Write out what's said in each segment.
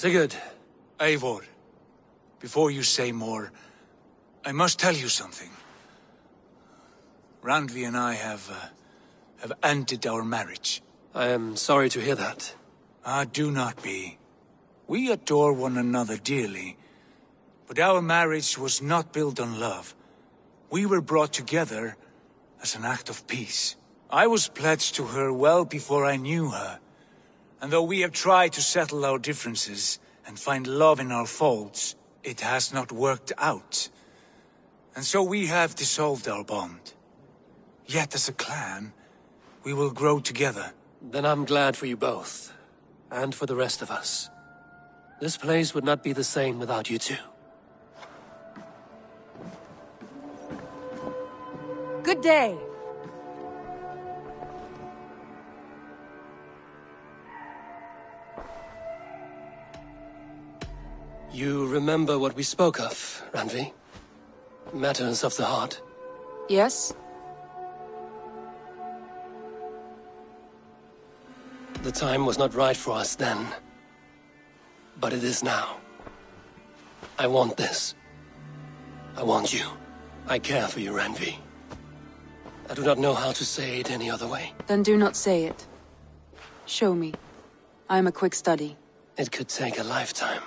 Sigurd. Eivor, before you say more, I must tell you something. Randvi and I have ended our marriage. I am sorry to hear that. Ah, do not be. We adore one another dearly, but our marriage was not built on love. We were brought together as an act of peace. I was pledged to her well before I knew her, and though we have tried to settle our differences and find love in our faults, it has not worked out. And so we have dissolved our bond. Yet as a clan, we will grow together. Then I'm glad for you both, and for the rest of us. This place would not be the same without you two. Good day. You remember what we spoke of, Randvi? Matters of the heart. Yes? The time was not right for us then. But it is now. I want this. I want you. I care for you, Randvi. I do not know how to say it any other way. Then do not say it. Show me. I am a quick study. It could take a lifetime.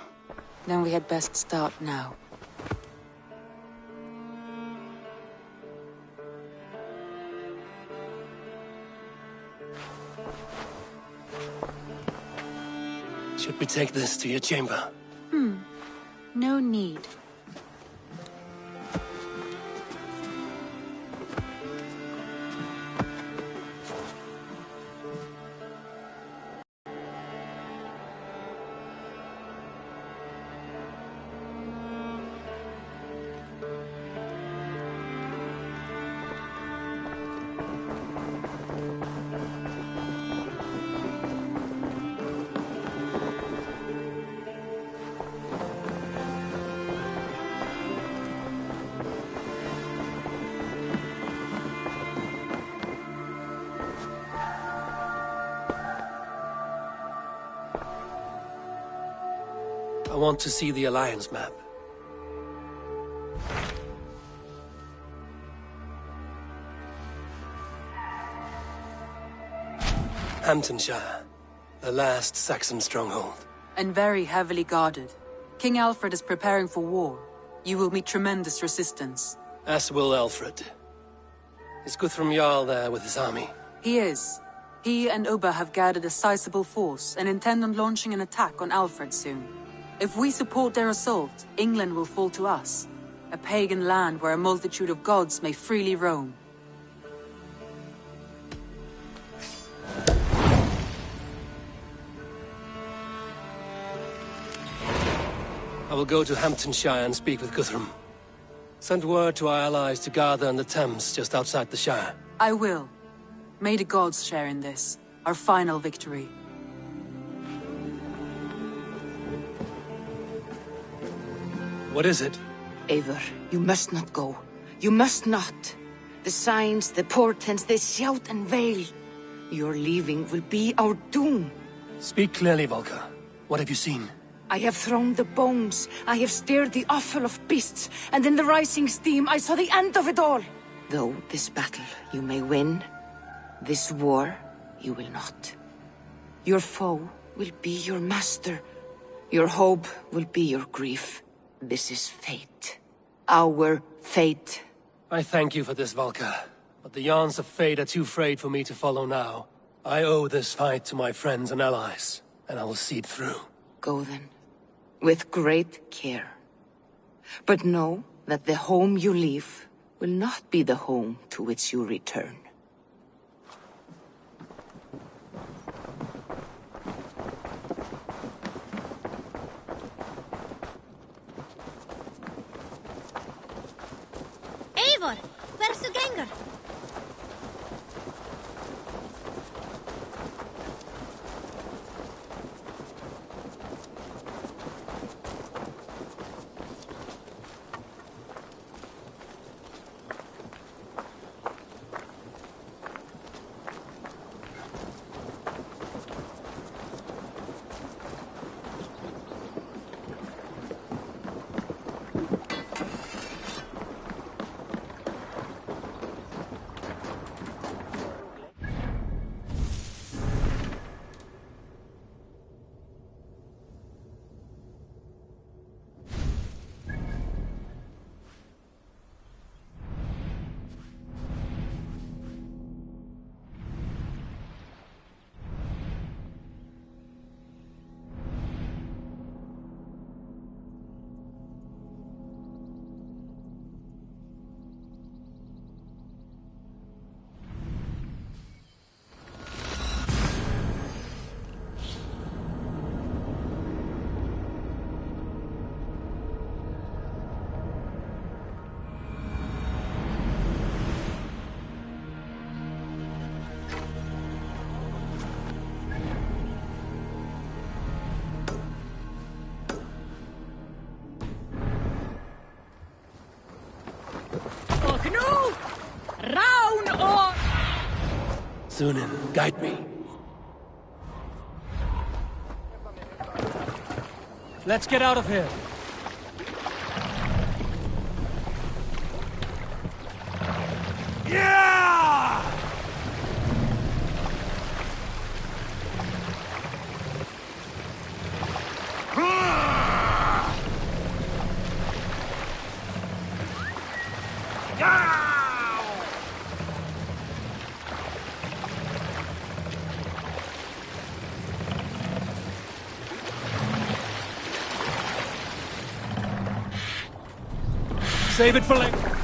Then we had best start now. Should we take this to your chamber? No need. I want to see the Alliance map. Hamptonshire, the last Saxon stronghold. And very heavily guarded. King Alfred is preparing for war. You will meet tremendous resistance. As will Alfred. Is Guthrum Jarl there with his army? He is. He and Ubba have gathered a sizable force and intend on launching an attack on Alfred soon. If we support their assault, England will fall to us. A pagan land where a multitude of gods may freely roam. I will go to Hamptonshire and speak with Guthrum. Send word to our allies to gather in the Thames just outside the Shire. I will. May the gods share in this, our final victory. What is it? Eivor, you must not go. You must not. The signs, the portents, they shout and wail. Your leaving will be our doom. Speak clearly, Volker. What have you seen? I have thrown the bones. I have stirred the offal of beasts. And in the rising steam, I saw the end of it all. Though this battle you may win, this war you will not. Your foe will be your master. Your hope will be your grief. This is fate. Our fate. I thank you for this, Volker. But the yarns of fate are too frayed for me to follow now. I owe this fight to my friends and allies, and I will see it through. Go then, with great care. But know that the home you leave will not be the home to which you return. Eivor, where's the ganger? Sunan, guide me. Let's get out of here. Yeah! Save it for later.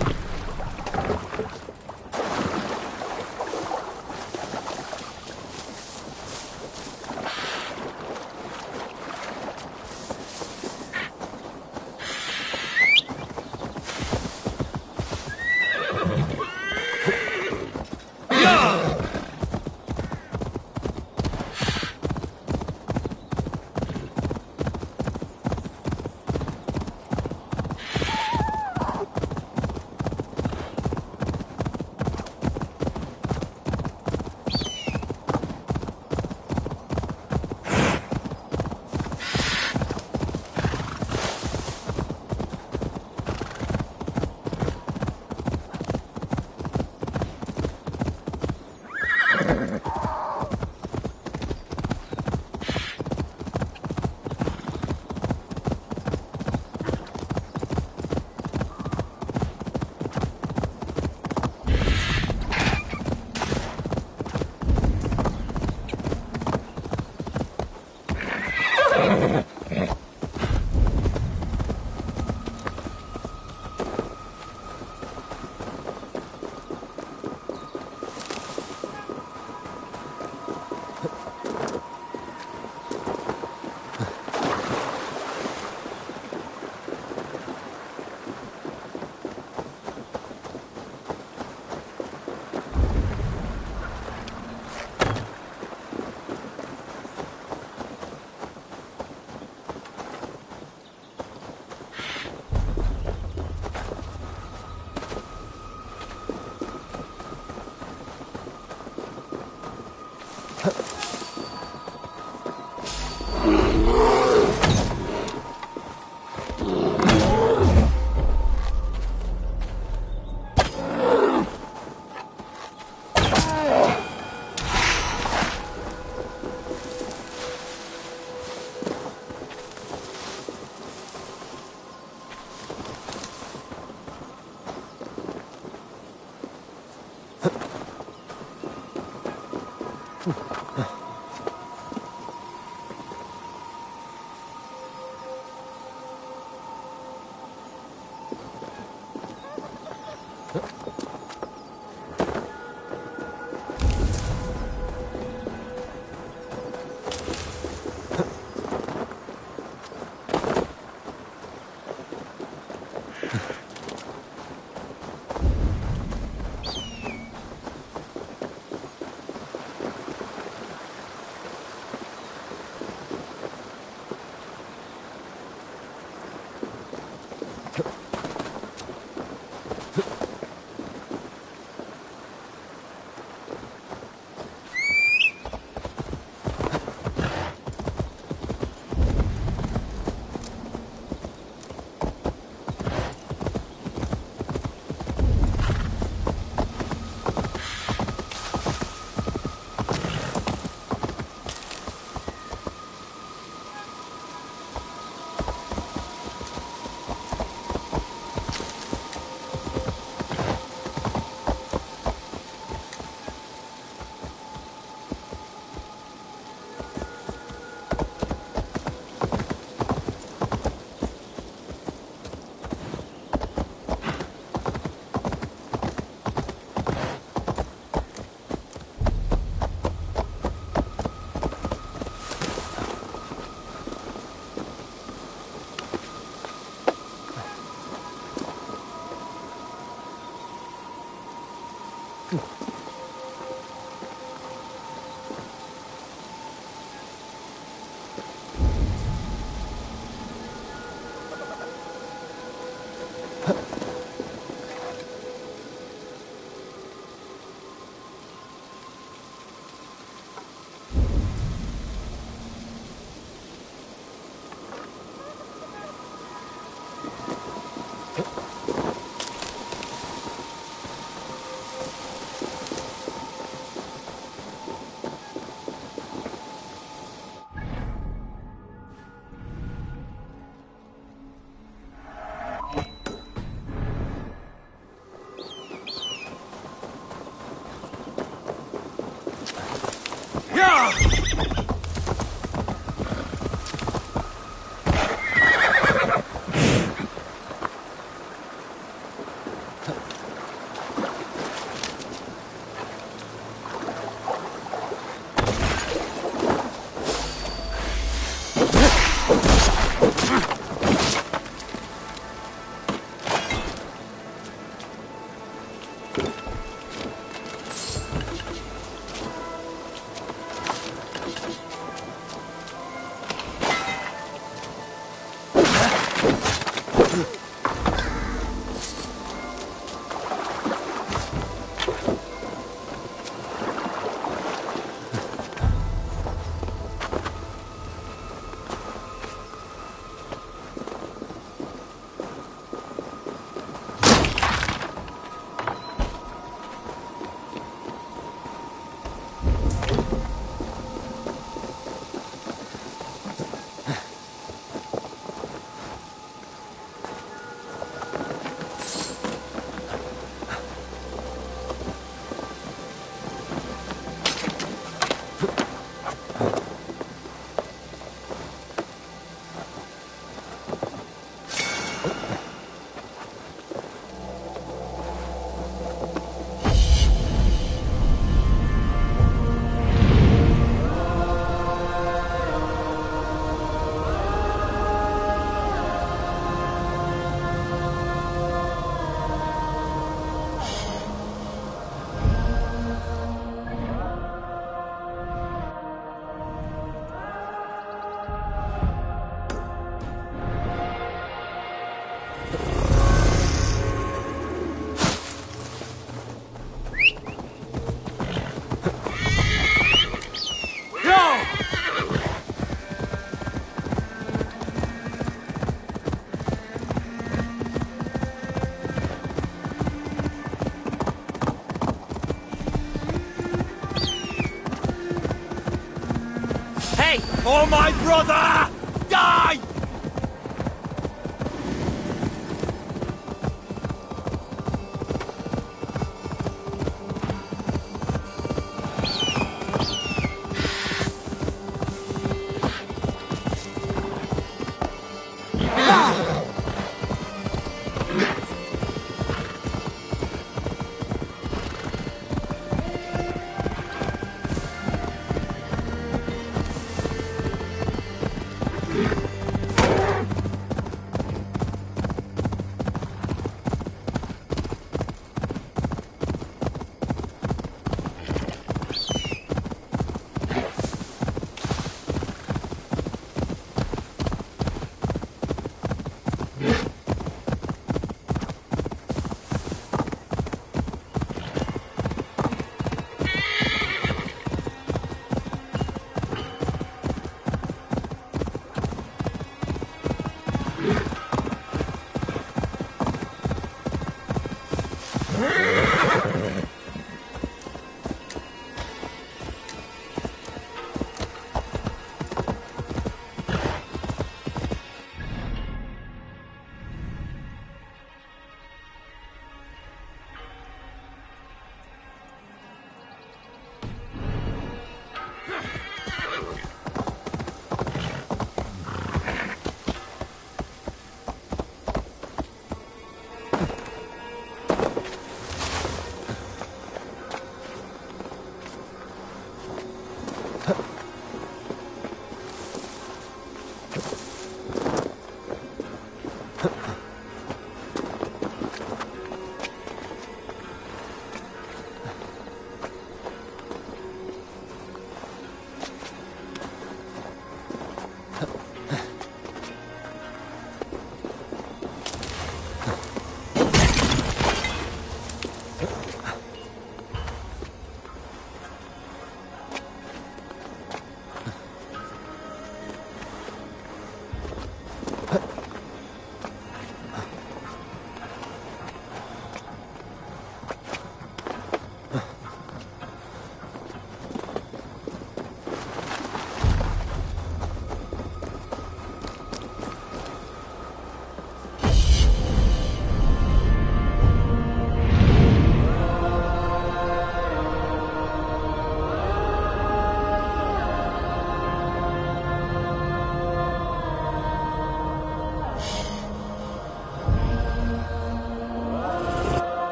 Hey! For my brother! Die!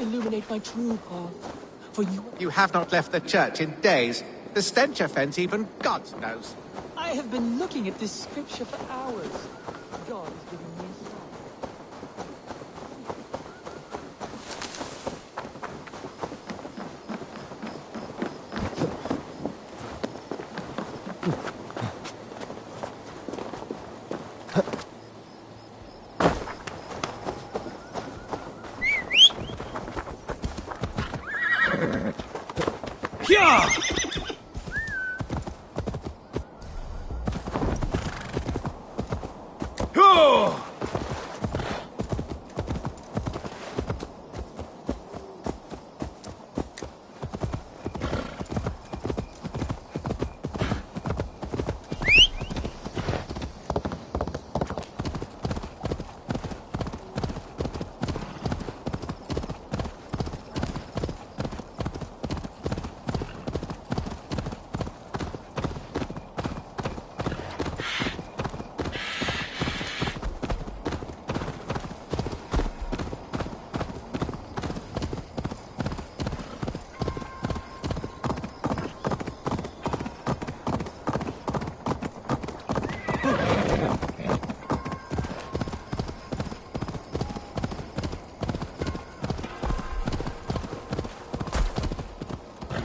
Illuminate my true path. For you... You have not left the church in days. The stench offends even God knows. I have been looking at this scripture for hours. God is giving me a sign. Yeah!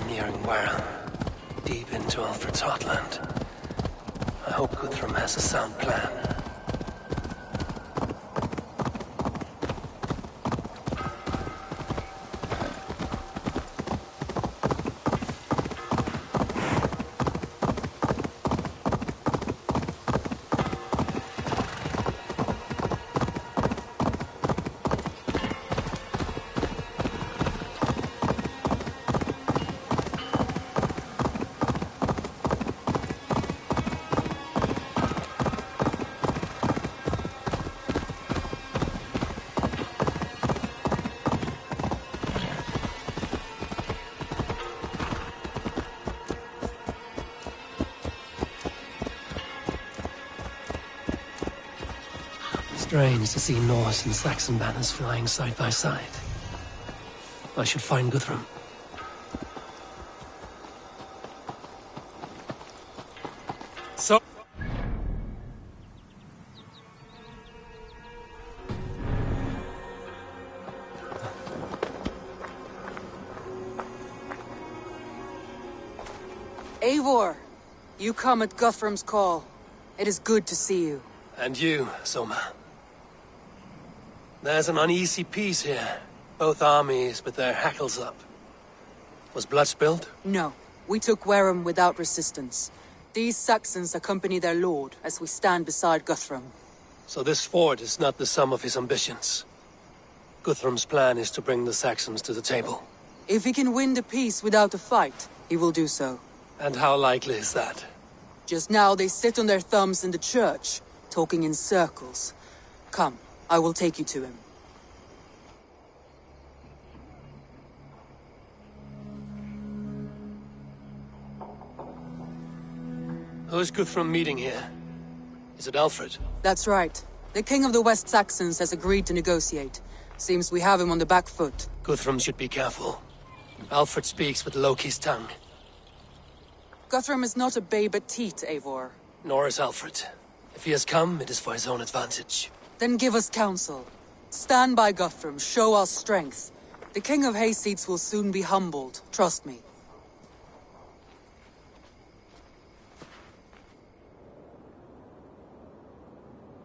nearing Wareham, deep into Alfred's heartland. I hope Guthrum has a sound plan. Strange to see Norse and Saxon banners flying side by side. I should find Guthrum. So... Eivor, you come at Guthrum's call. It is good to see you. And you, Soma. There's an uneasy peace here. Both armies with their hackles up. Was blood spilled? No, we took Wareham without resistance. These Saxons accompany their lord as we stand beside Guthrum. So this fort is not the sum of his ambitions. Guthrum's plan is to bring the Saxons to the table. If he can win the peace without a fight, he will do so. And how likely is that? Just now they sit on their thumbs in the church, talking in circles. Come, I will take you to him. Who is Guthrum meeting here? Is it Alfred? That's right. The king of the West Saxons has agreed to negotiate. Seems we have him on the back foot. Guthrum should be careful. Alfred speaks with Loki's tongue. Guthrum is not a babe at teat, Eivor. Nor is Alfred. If he has come, it is for his own advantage. Then give us counsel. Stand by Guthrum, show our strength. The king of Hayseeds will soon be humbled, trust me.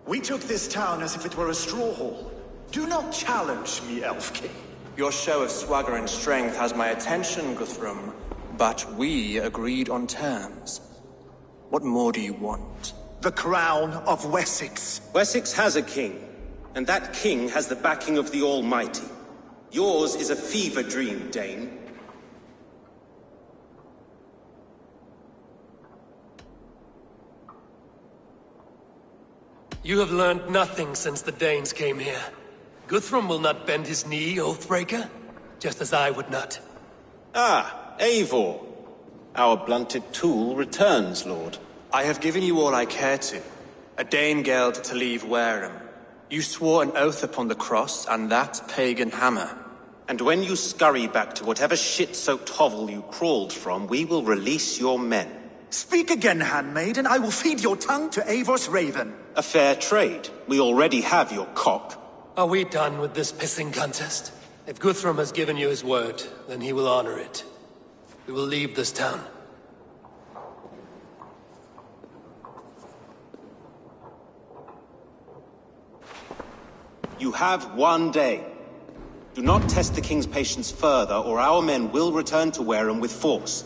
We took this town as if it were a straw hall. Do not challenge me, Elf King. Your show of swagger and strength has my attention, Guthrum. But we agreed on terms. What more do you want? The crown of Wessex. Wessex has a king, and that king has the backing of the Almighty. Yours is a fever dream, Dane. You have learned nothing since the Danes came here. Guthrum will not bend his knee, Oathbreaker, just as I would not. Ah, Eivor. Our blunted tool returns, Lord. I have given you all I care to. A Danegeld to leave Wareham. You swore an oath upon the cross, and that pagan hammer. And when you scurry back to whatever shit-soaked hovel you crawled from, we will release your men. Speak again, handmaid, and I will feed your tongue to Eivor's raven. A fair trade. We already have your cock. Are we done with this pissing contest? If Guthrum has given you his word, then he will honor it. We will leave this town. You have one day. Do not test the king's patience further, or our men will return to Wareham with force.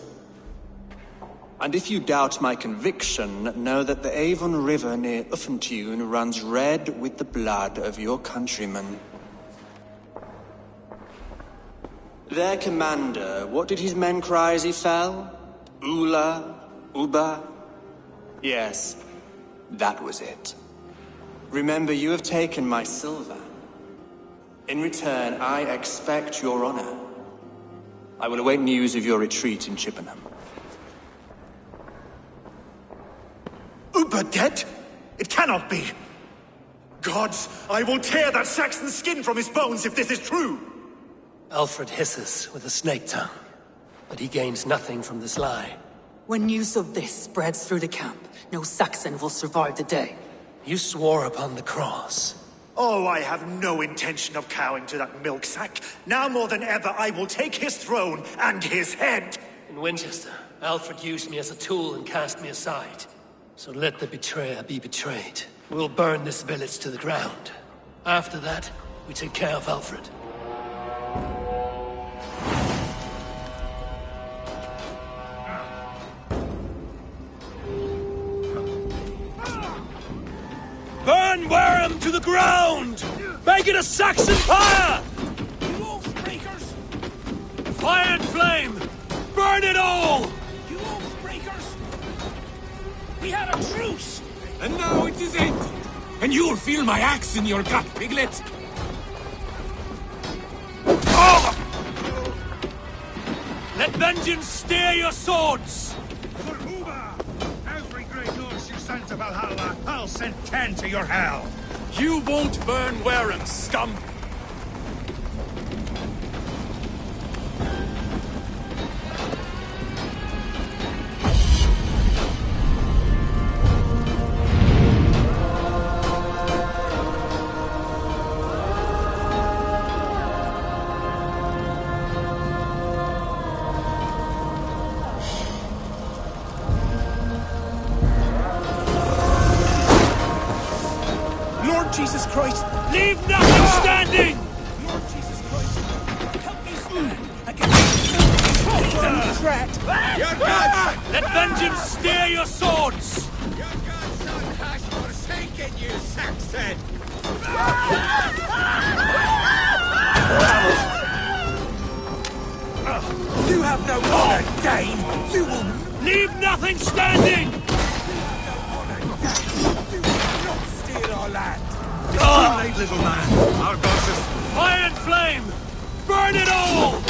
And if you doubt my conviction, know that the Avon River near Uffentune runs red with the blood of your countrymen. Their commander, what did his men cry as he fell? Ula? Uba? Yes, that was it. Remember, you have taken my silver. In return, I expect your honor. I will await news of your retreat in Chippenham. Uber dead? It cannot be. Gods, I will tear that Saxon's skin from his bones if this is true. Alfred hisses with a snake tongue, but he gains nothing from this lie. When news of this spreads through the camp, no Saxon will survive the day. You swore upon the cross. Oh, I have no intention of cowing to that milk sack. Now more than ever, I will take his throne and his head. In Winchester, Alfred used me as a tool and cast me aside. So let the betrayer be betrayed. We'll burn this village to the ground. After that, we take care of Alfred. Burn Wareham to the ground! Make it a Saxon pyre! You oath-breakers! Fire and flame! Burn it all! You oath-breakers! We had a truce! And now it is ended! And you'll feel my axe in your gut, piglet! Oh! Let vengeance steer your swords! For Uber! Every great Norse you sent to Valhalla, I'll send 10 to your hell! You won't burn Wareham, scum! Jesus Christ! Leave nothing standing! Lord Jesus Christ! Help me stand against the threat! Your gods! Let vengeance steer your swords! Your godson has forsaken you, Saxon! You have no honor, Dane! You will... Leave nothing standing! You will not steal our land! Too late, little man. Our gods have... Fire and flame! Burn it all!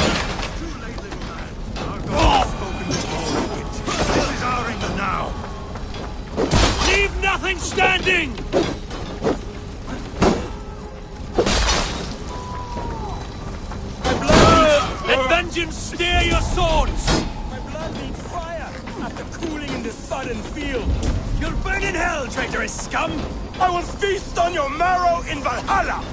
Too late, little man. Our gods have spoken before. This is our England now. Leave nothing standing! My blood! Let vengeance steer your swords! My blood needs fire after cooling in the sodden field. You'll burn in hell, traitorous scum! I will feast on your marrow in Valhalla!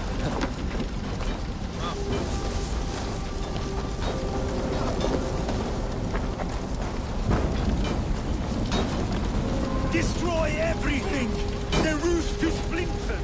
Destroy everything! The roost to splinter!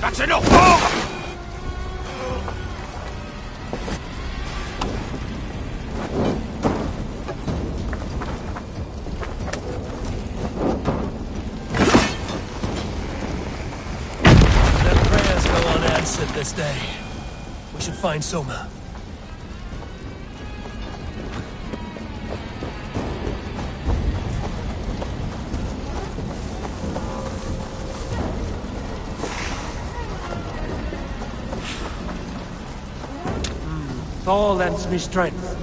That's enough! Oh! This day. We should find Soma. Thor lends me strength.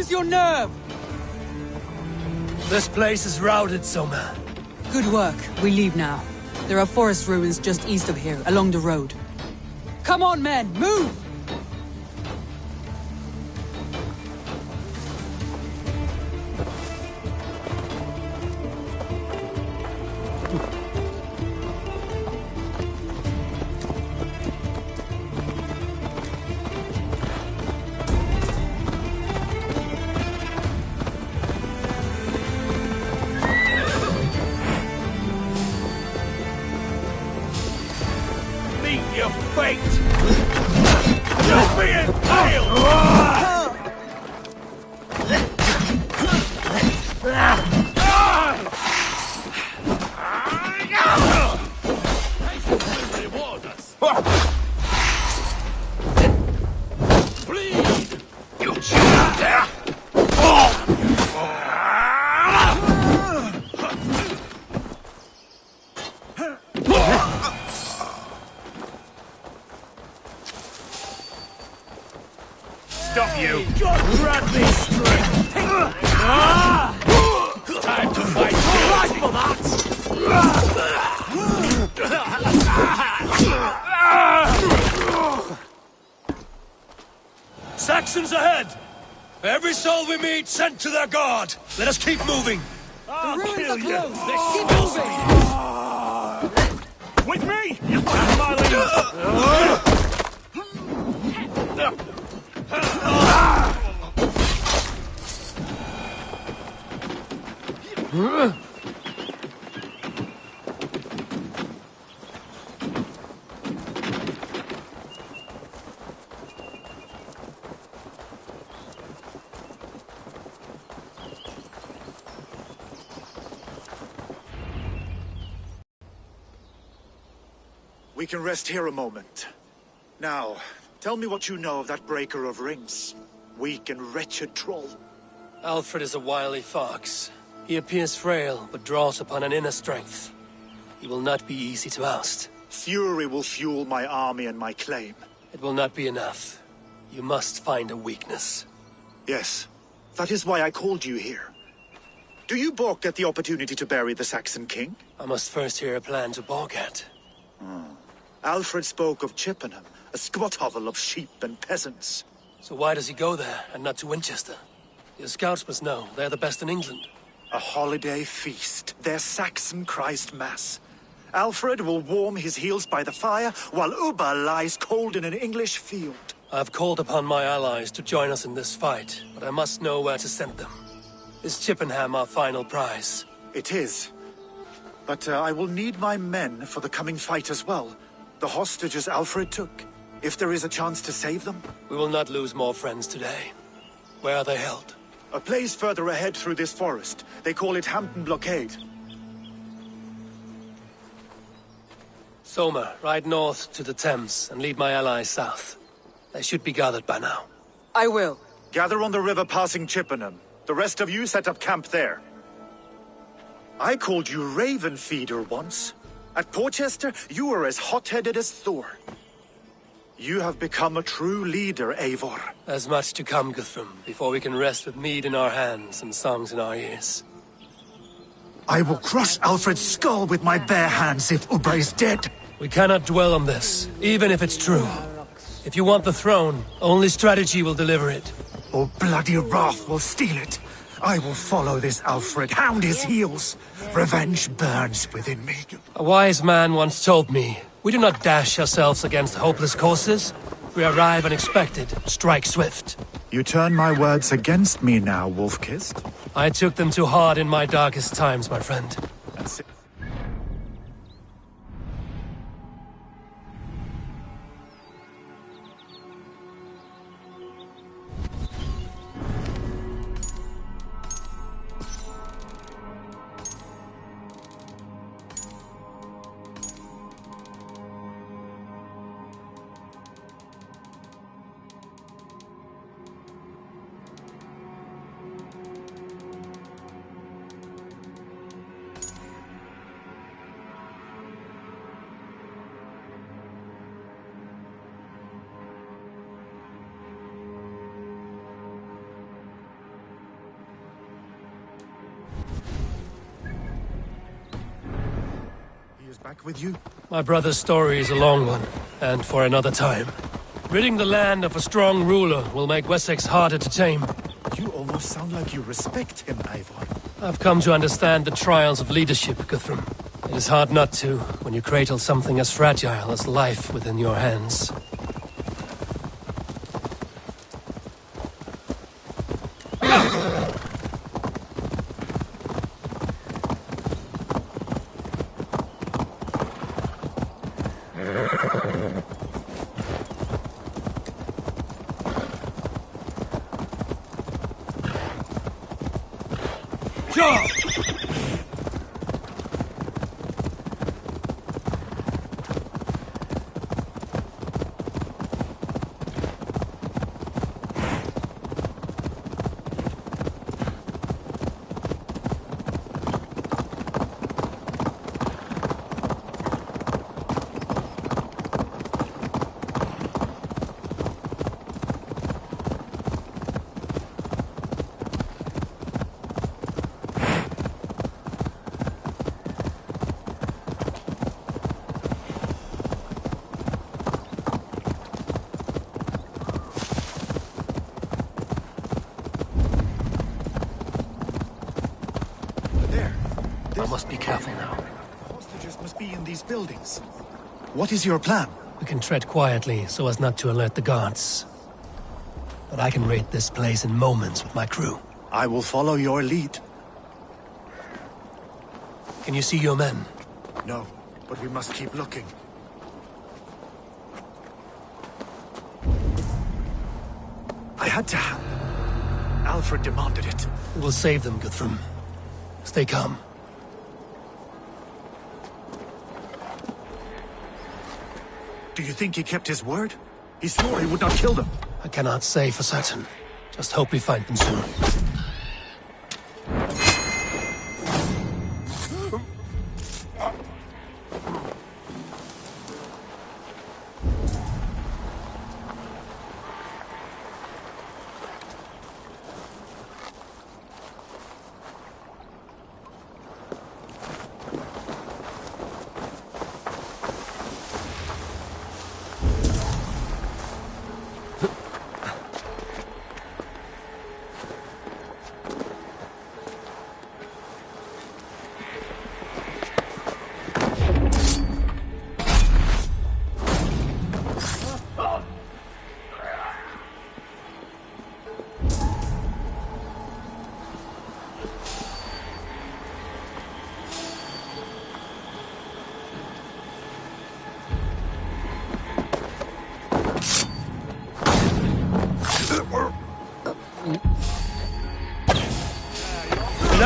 Your nerve! This place is routed, Soma. Good work. We leave now. There are forest ruins just east of here, along the road. Come on, men! Move! Your fate! You'll be impaled! Reward us! Bleed! You choose there! Stop you! God grant me strength! Time to fight! All right for that! Saxons ahead! Every soul we meet sent to their god! Let us keep moving! I'll ruins kill are you! close. Keep moving! With me! That's my lead! We can rest here a moment. Now, tell me what you know of that breaker of rings. Weak and wretched troll. Alfred is a wily fox. He appears frail, but draws upon an inner strength. He will not be easy to oust. Fury will fuel my army and my claim. It will not be enough. You must find a weakness. Yes, that is why I called you here. Do you balk at the opportunity to bury the Saxon king? I must first hear a plan to balk at. Alfred spoke of Chippenham, a squat hovel of sheep and peasants. So why does he go there, and not to Winchester? Your scouts must know. They're the best in England. A holiday feast. Their Saxon Christ Mass. Alfred will warm his heels by the fire, while Ubba lies cold in an English field. I've called upon my allies to join us in this fight, but I must know where to send them. Is Chippenham our final prize? It is. But I will need my men for the coming fight as well. The hostages Alfred took. If there is a chance to save them. We will not lose more friends today. Where are they held? A place further ahead through this forest. They call it Hampton Blockade. Somer, ride north to the Thames and lead my allies south. They should be gathered by now. I will. Gather on the river passing Chippenham. The rest of you set up camp there. I called you Raven Feeder once. At Porchester, you were as hot-headed as Thor. You have become a true leader, Eivor. There's much to come, Guthrum, before we can rest with mead in our hands and songs in our ears. I will crush Alfred's skull with my bare hands if Ubba is dead. We cannot dwell on this, even if it's true. If you want the throne, only strategy will deliver it. Or bloody wrath will steal it. I will follow this Alfred, hound his heels. Revenge burns within me. A wise man once told me, we do not dash ourselves against hopeless courses. We arrive unexpected, strike swift. You turn my words against me now, Wolf-Kissed. I took them too hard in my darkest times, my friend. That's it. Back with you? My brother's story is a long one, and for another time. Ridding the land of a strong ruler will make Wessex harder to tame. You almost sound like you respect him, Eivor. I've come to understand the trials of leadership, Guthrum. It is hard not to, when you cradle something as fragile as life within your hands. I must be careful now. Hostages must be in these buildings. What is your plan? We can tread quietly so as not to alert the guards. But I can raid this place in moments with my crew. I will follow your lead. Can you see your men? No, but we must keep looking. I had to... Alfred demanded it. We will save them, Guthrum. Stay calm. Do you think he kept his word? He swore he would not kill them. I cannot say for certain. Just hope we find them soon.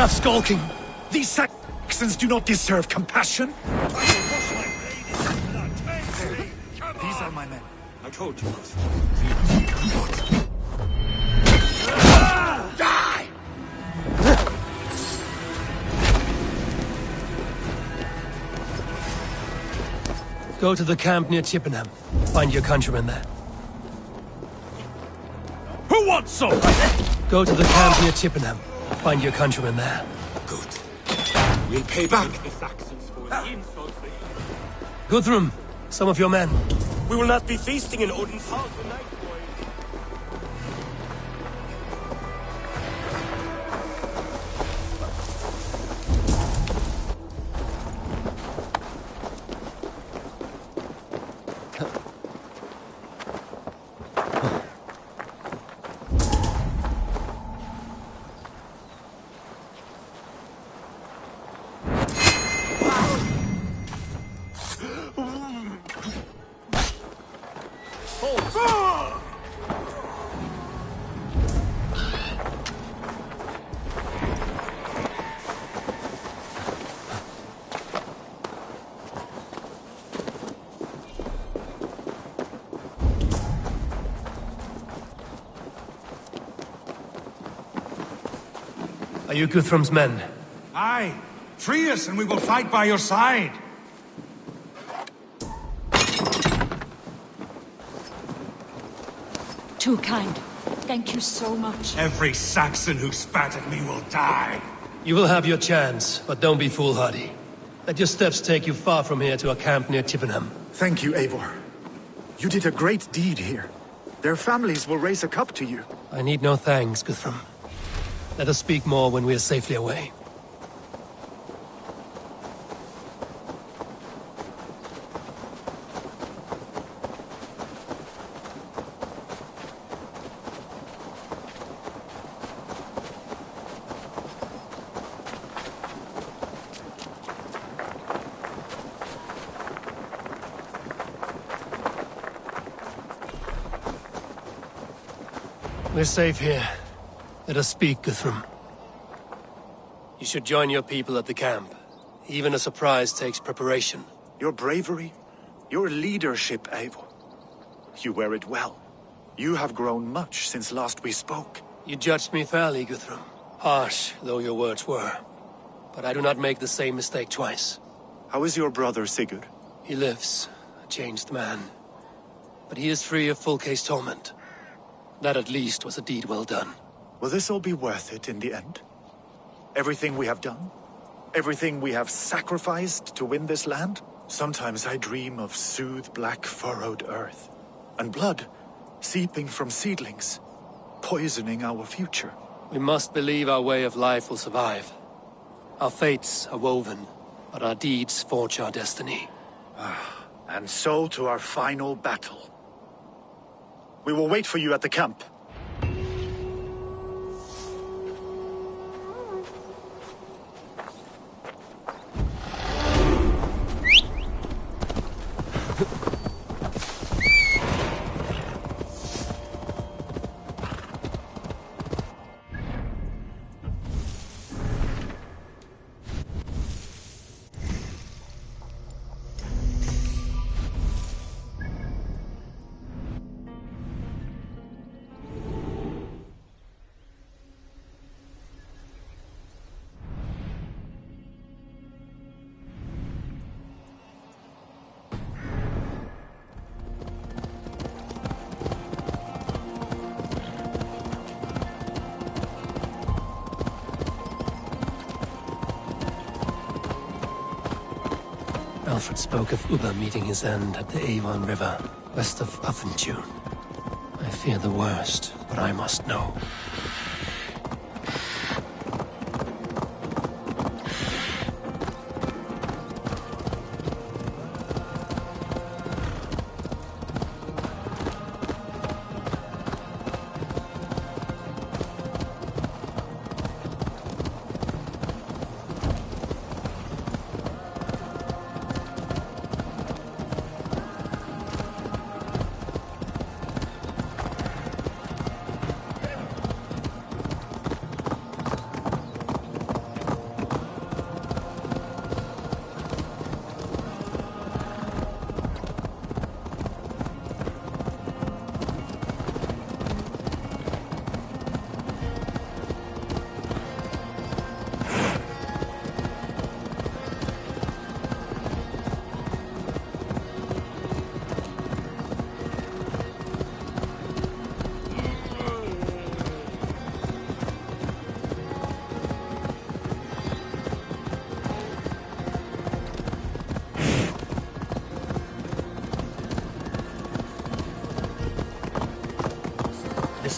Enough skulking! These Saxons do not deserve compassion. These are my men. I told you. Die! Go to the camp near Chippenham. Find your countrymen there. Who wants some? Go to the camp near Chippenham. Find your countrymen there. Good. We'll pay back the Saxons for the insult they... Guthrum, some of your men. We will not be feasting in Odin's hall tonight, boys. Are you Guthrum's men? Aye. Free us and we will fight by your side. Too kind. Thank you so much. Every Saxon who spat at me will die. You will have your chance, but don't be foolhardy. Let your steps take you far from here to a camp near Chippenham. Thank you, Eivor. You did a great deed here. Their families will raise a cup to you. I need no thanks, Guthrum. Let us speak more when we are safely away. We're safe here. Let us speak, Guthrum. You should join your people at the camp. Even a surprise takes preparation. Your bravery, your leadership, Eivor. You wear it well. You have grown much since last we spoke. You judged me fairly, Guthrum. Harsh though your words were. But I do not make the same mistake twice. How is your brother, Sigurd? He lives, a changed man. But he is free of full case torment. That at least was a deed well done. Will this all be worth it in the end? Everything we have done? Everything we have sacrificed to win this land? Sometimes I dream of soothed black furrowed earth. And blood seeping from seedlings, poisoning our future. We must believe our way of life will survive. Our fates are woven, but our deeds forge our destiny. And so to our final battle. We will wait for you at the camp. Alfred spoke of Ubba meeting his end at the Avon River, west of Uffentune. I fear the worst, but I must know.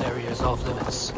area is off limits.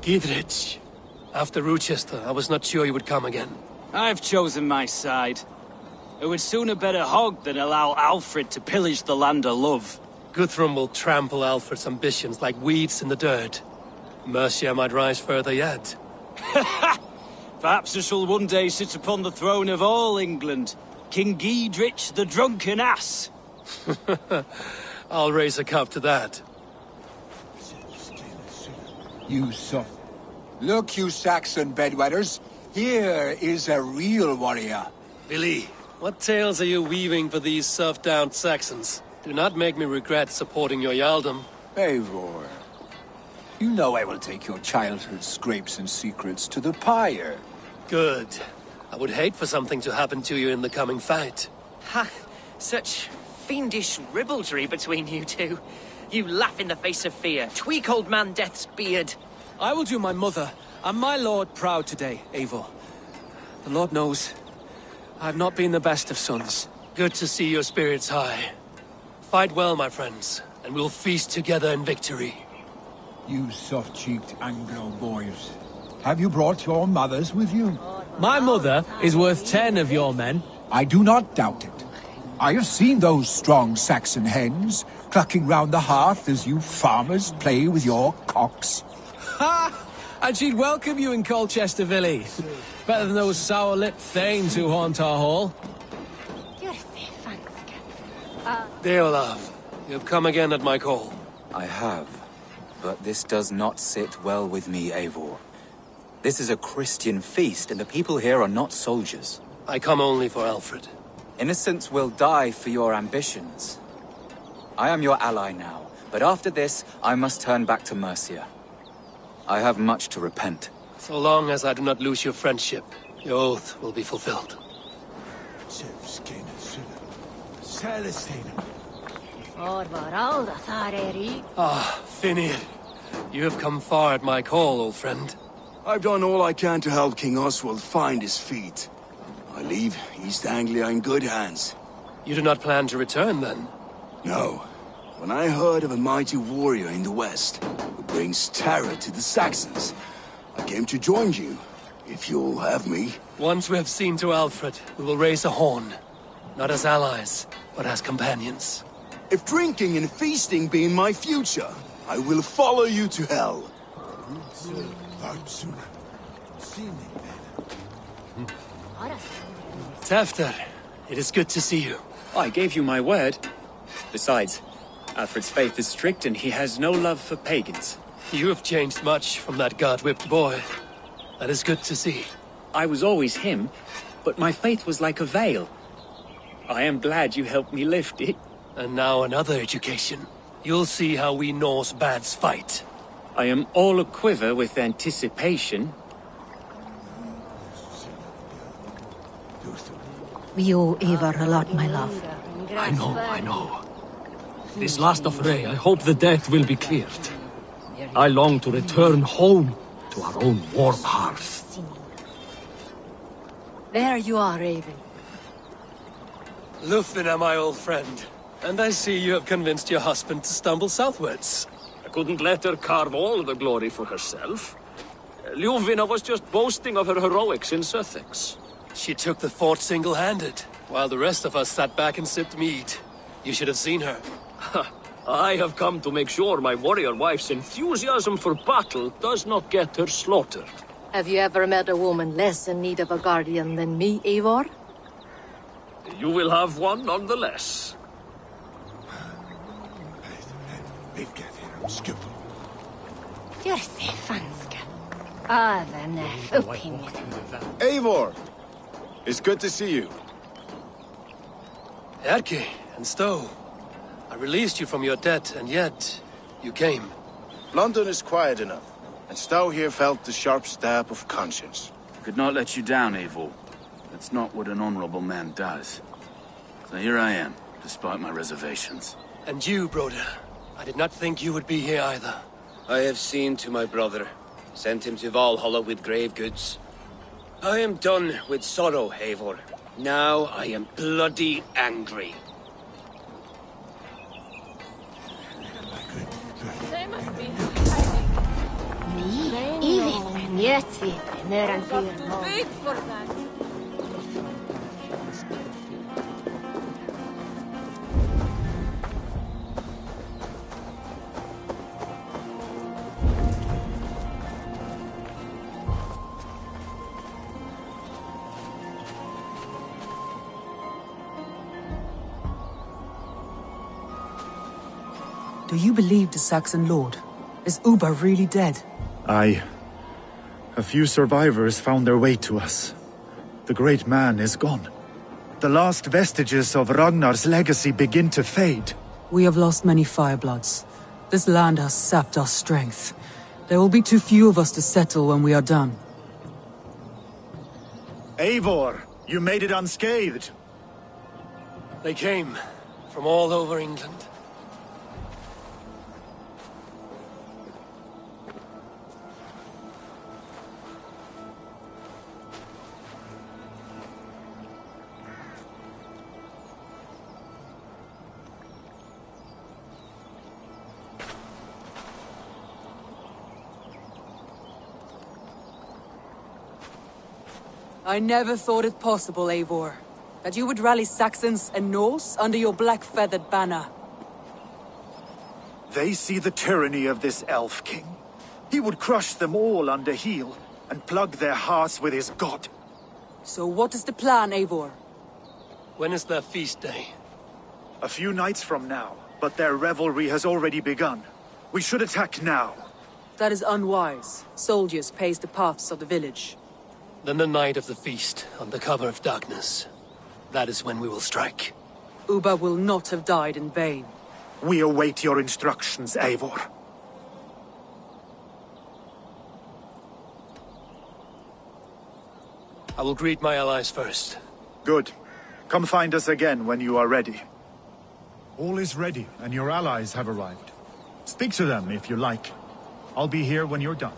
Gidrich, after Rochester, I was not sure you would come again. I've chosen my side. It would sooner bet a hog than allow Alfred to pillage the land of love. Guthrum will trample Alfred's ambitions like weeds in the dirt. Mercia might rise further yet. Perhaps I shall one day sit upon the throne of all England. King Gidrich the drunken ass. I'll raise a cup to that. You soft. Look, you Saxon bedwetters. Here is a real warrior. Billy, what tales are you weaving for these serf-down Saxons? Do not make me regret supporting your Jarldom. Eivor, you know I will take your childhood scrapes and secrets to the pyre. Good. I would hate for something to happen to you in the coming fight. Ha! Such fiendish ribaldry between you two. You laugh in the face of fear. Tweak old man Death's beard. I will do my mother and my lord proud today, Eivor. The Lord knows, I have not been the best of sons. Good to see your spirits high. Fight well, my friends, and we'll feast together in victory. You soft-cheeked Anglo boys. Have you brought your mothers with you? My mother is worth 10 of your men. I do not doubt it. I have seen those strong Saxon hens clucking round the hearth as you farmers play with your cocks. Ha! And she'd welcome you in Colchester, Billy. Better than those sour-lipped thanes who haunt our hall. Deolav, you have come again at my call. I have, but this does not sit well with me, Eivor. This is a Christian feast, and the people here are not soldiers. I come only for Alfred. Innocents will die for your ambitions. I am your ally now, but after this, I must turn back to Mercia. I have much to repent. So long as I do not lose your friendship, your oath will be fulfilled. Ah, Finir. You have come far at my call, old friend. I've done all I can to help King Oswald find his feet. I leave East Anglia in good hands. You do not plan to return, then? No. When I heard of a mighty warrior in the west, who brings terror to the Saxons, I came to join you, if you'll have me. Once we have seen to Alfred, we will raise a horn. Not as allies, but as companions. If drinking and feasting be in my future, I will follow you to hell. Tefter, it is good to see you. I gave you my word. Besides, Alfred's faith is strict and he has no love for pagans. You have changed much from that god-whipped boy. That is good to see. I was always him, but my faith was like a veil. I am glad you helped me lift it. And now another education. You'll see how we Norse bads fight. I am all aquiver with anticipation. We owe Eivor a lot, my love. I know. This last affray, I hope the debt will be cleared. I long to return home to our own warm hearth. There you are, Raven. Lufina, my old friend. And I see you have convinced your husband to stumble southwards. I couldn't let her carve all the glory for herself. Ljuvina was just boasting of her heroics in Sussex. She took the fort single-handed, while the rest of us sat back and sipped mead. You should have seen her. I have come to make sure my warrior wife's enthusiasm for battle does not get her slaughtered. Have you ever met a woman less in need of a guardian than me, Eivor? You will have one nonetheless. You're fanska. Opinion. Eivor! It's good to see you. Erki and Stowe. I released you from your debt, and yet you came. London is quiet enough, and Stowe here felt the sharp stab of conscience. Could not let you down, Eivor. That's not what an honorable man does. So here I am, despite my reservations. And you, Broder. I did not think you would be here either. I have seen to my brother. Sent him to Valhalla with grave goods. I am done with sorrow, Eivor. Now I am bloody angry. Big for that. Do you believe the Saxon lord? Is Ubba really dead? Aye. A few survivors found their way to us. The great man is gone. The last vestiges of Ragnar's legacy begin to fade. We have lost many firebloods. This land has sapped our strength. There will be too few of us to settle when we are done. Eivor, you made it unscathed. They came from all over England. I never thought it possible, Eivor, that you would rally Saxons and Norse under your black-feathered banner. They see the tyranny of this elf king. He would crush them all under heel and plug their hearts with his god. So what is the plan, Eivor? When is their feast day? A few nights from now, but their revelry has already begun. We should attack now. That is unwise. Soldiers pace the paths of the village. Then the night of the feast, under cover of darkness. That is when we will strike. Ubba will not have died in vain. We await your instructions, Eivor. I will greet my allies first. Good. Come find us again when you are ready. All is ready, and your allies have arrived. Speak to them if you like. I'll be here when you're done.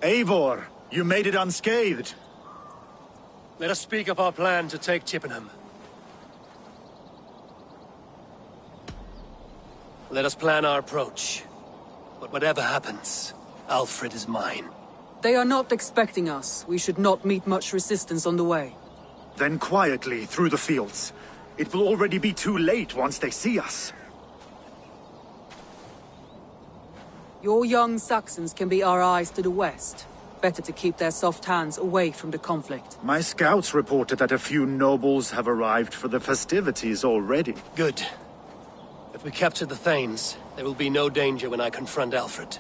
Eivor, you made it unscathed. Let us speak of our plan to take Chippenham. Let us plan our approach. But whatever happens, Alfred is mine. They are not expecting us. We should not meet much resistance on the way. Then quietly through the fields. It will already be too late once they see us. Your young Saxons can be our eyes to the west. Better to keep their soft hands away from the conflict. My scouts reported that a few nobles have arrived for the festivities already. Good. If we capture the Thanes, there will be no danger when I confront Alfred.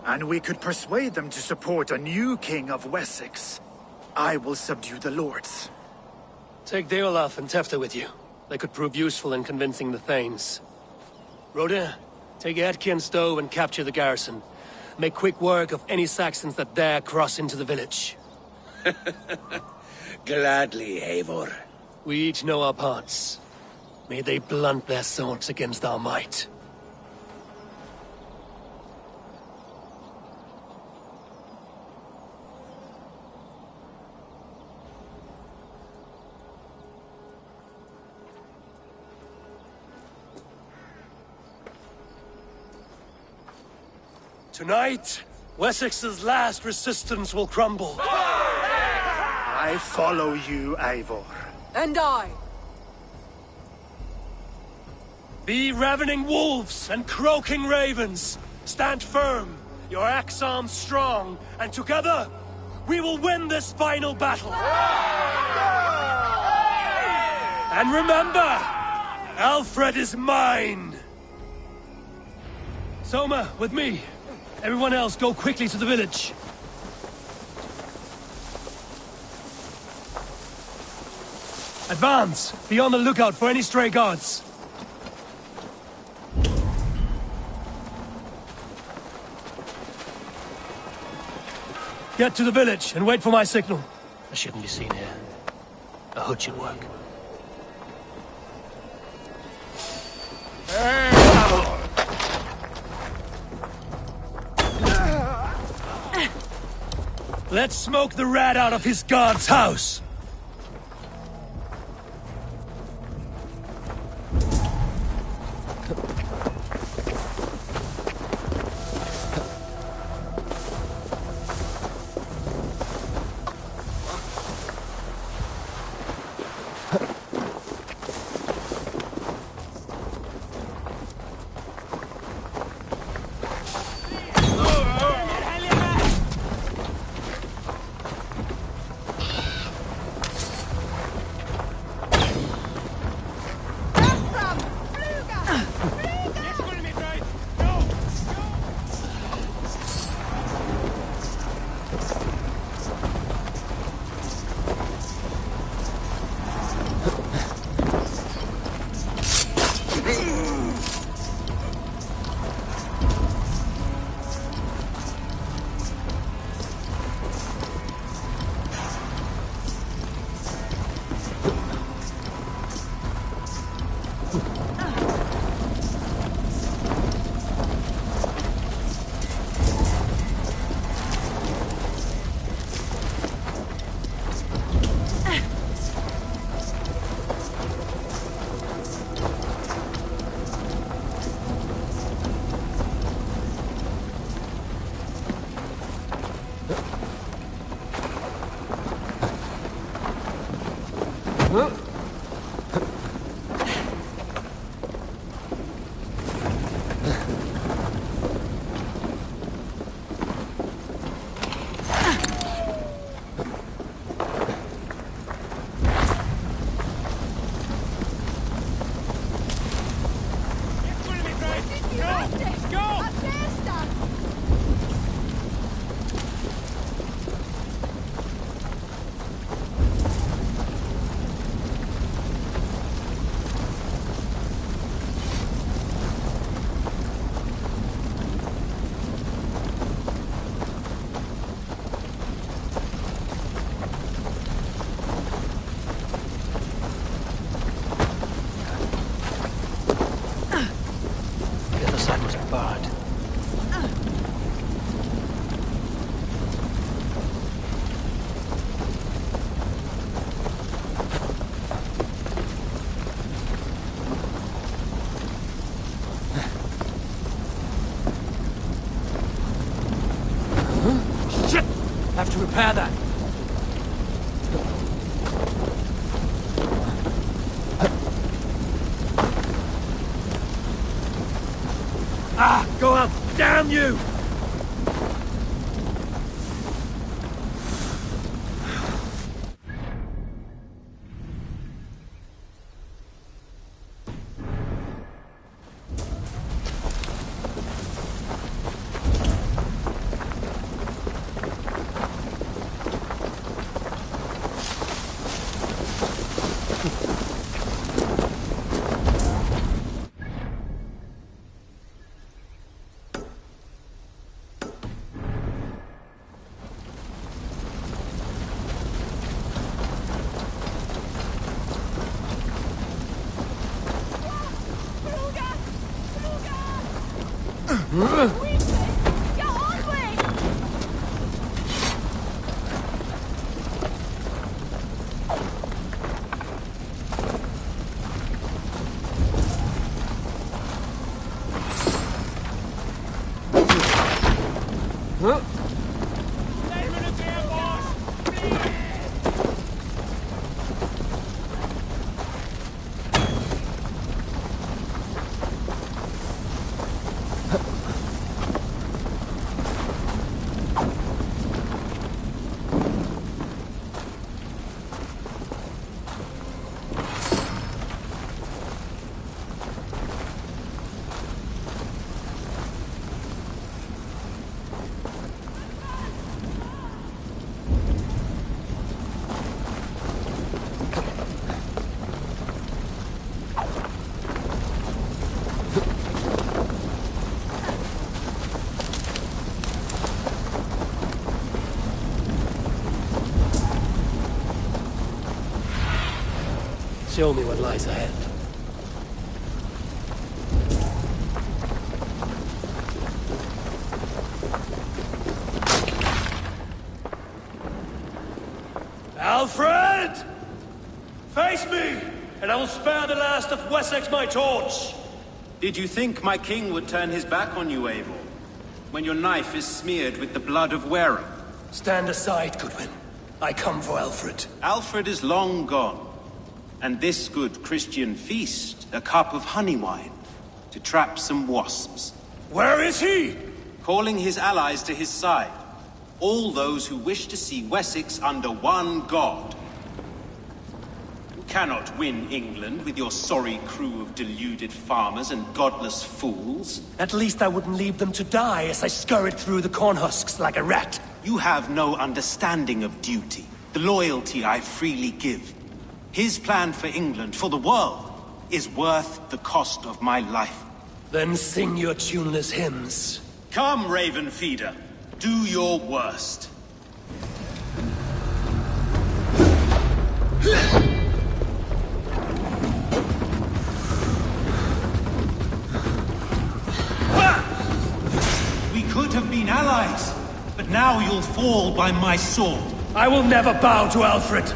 And we could persuade them to support a new king of Wessex. I will subdue the lords. Take Deolaf and Tefta with you. They could prove useful in convincing the Thanes. Rhoda, take Edki and Stowe and capture the garrison. Make quick work of any Saxons that dare cross into the village. Gladly, Eivor. We each know our parts. May they blunt their swords against our might. Tonight, Wessex's last resistance will crumble. I follow you, Eivor. And I. Be ravening wolves and croaking ravens. Stand firm, your axe arms strong, and together, we will win this final battle. And remember, Alfred is mine. Soma, with me. Everyone else, go quickly to the village. Advance! Be on the lookout for any stray guards. Get to the village and wait for my signal. I shouldn't be seen here. A hood should work. Let's smoke the rat out of his guard's house! have to repair that. Ah, go up! Damn you! Show me what lies ahead. Alfred! Face me, and I will spare the last of Wessex my torch! Did you think my king would turn his back on you, Eivor? When your knife is smeared with the blood of Wareham? Stand aside, Goodwin. I come for Alfred. Alfred is long gone. And this good Christian feast, a cup of honey wine, to trap some wasps. Where is he? Calling his allies to his side. All those who wish to see Wessex under one god. You cannot win England with your sorry crew of deluded farmers and godless fools. At least I wouldn't leave them to die as I scurried through the corn husks like a rat. You have no understanding of duty, the loyalty I freely give. His plan for England, for the world, is worth the cost of my life. Then sing your tuneless hymns. Come, Raven Feeder. Do your worst. We could have been allies, but now you'll fall by my sword. I will never bow to Alfred.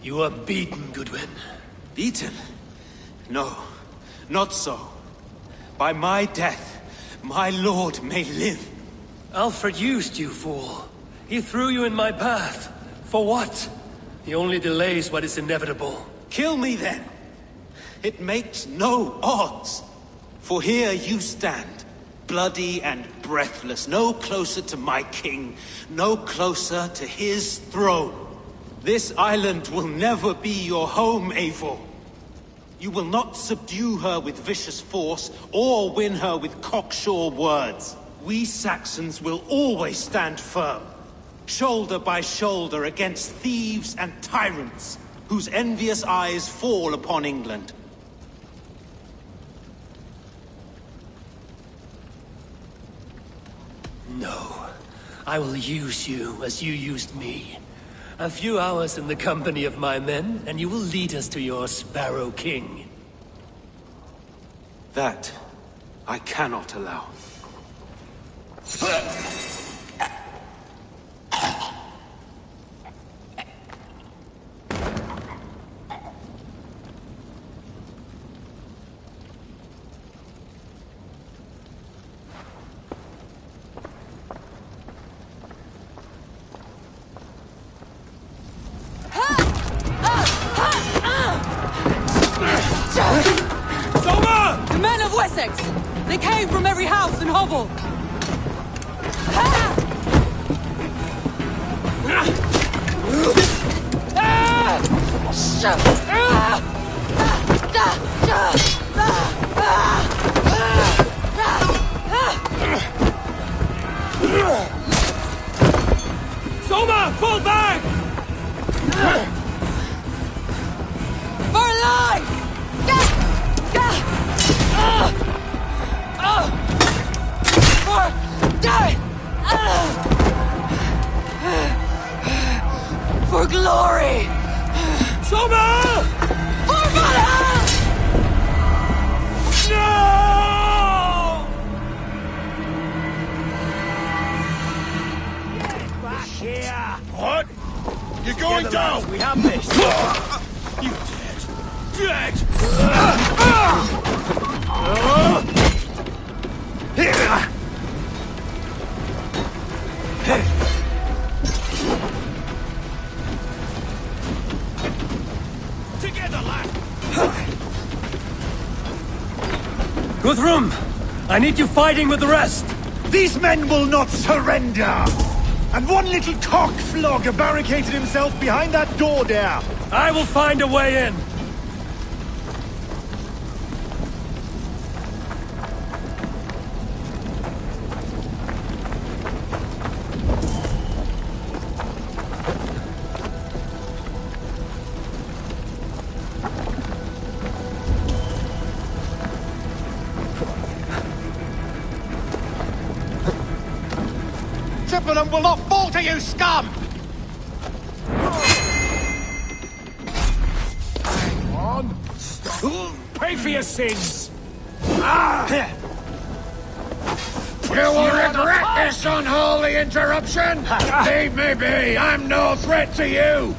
You are beaten, Goodwin. Beaten? No, not so. By my death, my lord may live. Alfred used you, fool. He threw you in my path. For what? He only delays what is inevitable. Kill me then. It makes no odds. For here you stand, bloody and breathless, no closer to my king, no closer to his throne. This island will never be your home, Eivor. You will not subdue her with vicious force, or win her with cocksure words. We Saxons will always stand firm, shoulder by shoulder against thieves and tyrants, whose envious eyes fall upon England. No. I will use you as you used me. A few hours in the company of my men, and you will lead us to your Sparrow King. That I cannot allow. The men of Wessex! They came from every house and hovel! Soma, fall back! For life! For glory! Soma! For Valhalla! No! Back here! What? You're going down! We have this! You dead! Together, lad! Guthrum! I need you fighting with the rest! These men will not surrender! And one little cock flogger barricaded himself behind that door there! I will find a way in! Chippenham will not fall to you, scum! On! Stop! Pay for your sins! You will regret this unholy interruption! Leave me be! I'm no threat to you!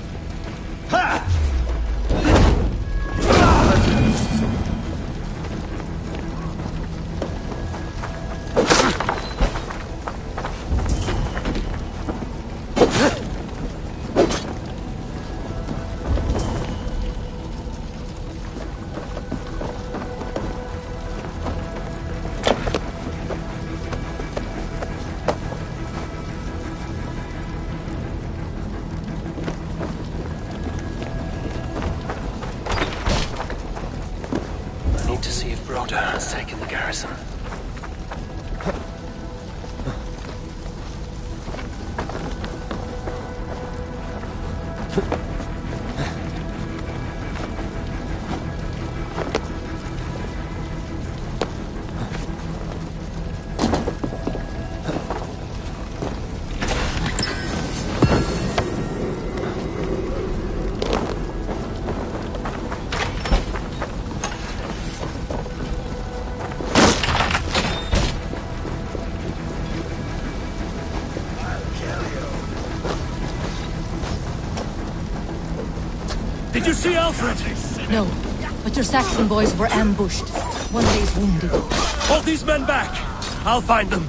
To see if Broder has taken the garrison. Did you see Alfred? No, but your Saxon boys were ambushed. One lays wounded. Hold these men back! I'll find them.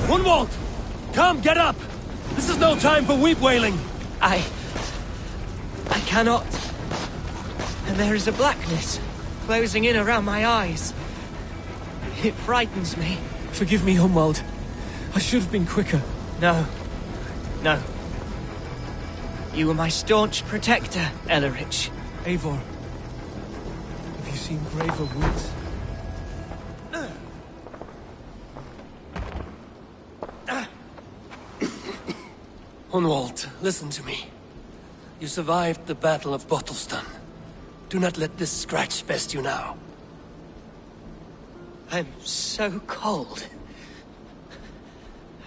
Gunwald! Come, get up! This is no time for weep wailing! I cannot. And there is a blackness closing in around my eyes. It frightens me. Forgive me, Humwald. I should have been quicker. No. No. You were my staunch protector, Ellerich. Eivor, have you seen graver woods? Hunwald, listen to me. You survived the Battle of Bottleston. Do not let this scratch best you now. I'm so cold.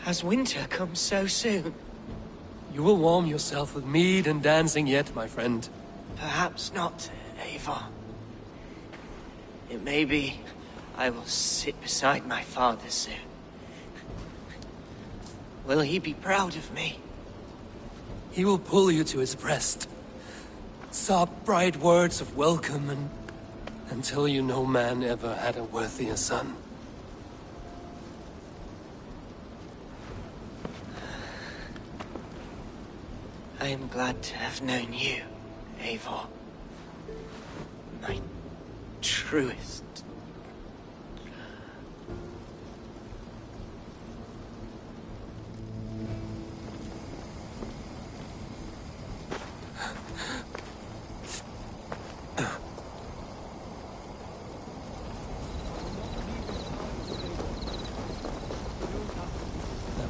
Has winter come so soon? You will warm yourself with mead and dancing yet, my friend. Perhaps not, Eivor. It may be I will sit beside my father soon. Will he be proud of me? He will pull you to his breast. Sob bright words of welcome and until you no man ever had a worthier son. I am glad to have known you, Eivor. My truest.